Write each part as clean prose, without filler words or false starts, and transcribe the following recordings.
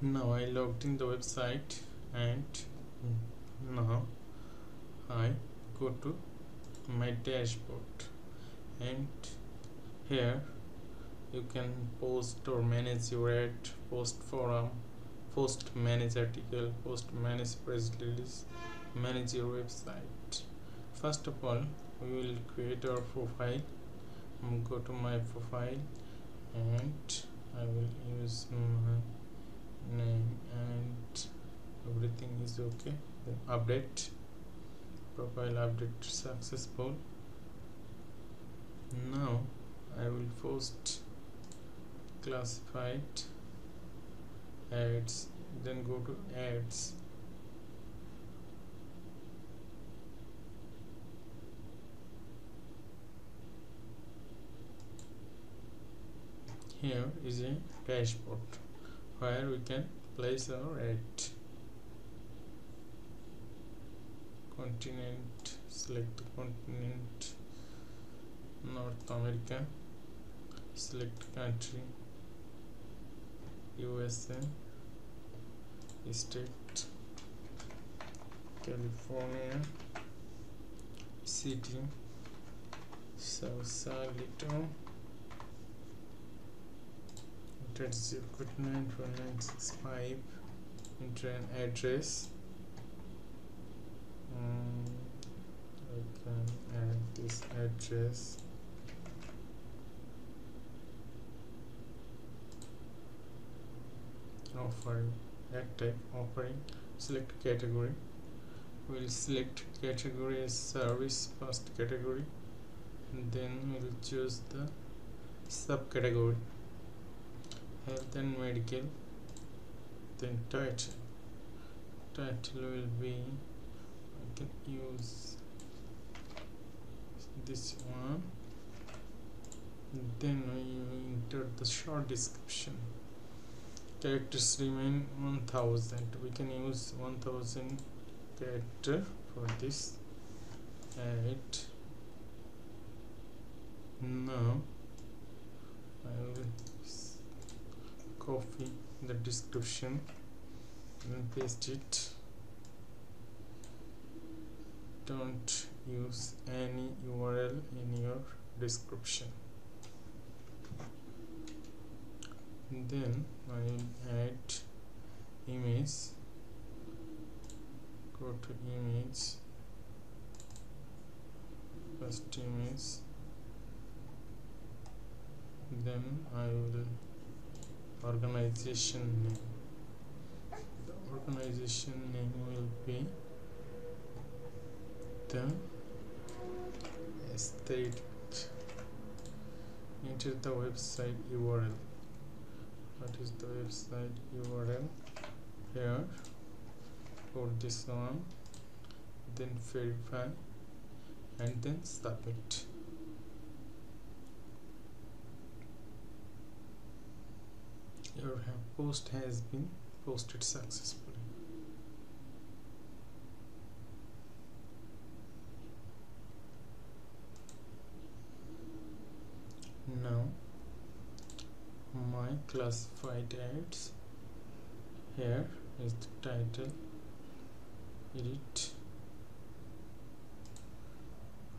Now I logged in the website, and now I go to my dashboard, and here you can post or manage your ad, post forum, post manage article, post manage press release, manage your website. First of all, we will create our profile. Go to my profile, and I will use my name, and everything is okay. Then update, profile update successful. Now I will post classified ads, then go to ads. Here is a dashboard where we can place our ad. Continent, select the continent, North America, select country, USA, state, California, city, Sausalito, enter zip code 94965, enter an address. I can add this address. Offering, ad type, offering, select category. We'll select category as service, first category, and then we'll choose the subcategory, health and medical. Then title will be, I can use this one. Then we enter the short description. Characters remain 1000. We can use 1000 character for this ad. Now I will copy the description and paste it. Don't use any URL in your description. Then I will add image. Go to image, first image, then I will organization name. The organization name will be the state. Enter the website URL. What is the website URL? Here, put this one, then verify, and then submit. Your post has been posted successfully. Now my classified ads. Here is the title, edit,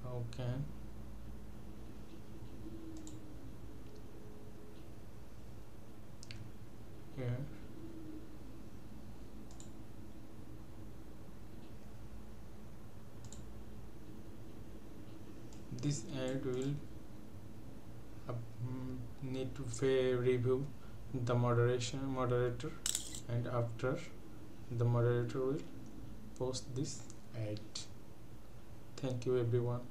how can, here this ad will need to review the moderator, and after the moderator will post this ad. Thank you everyone.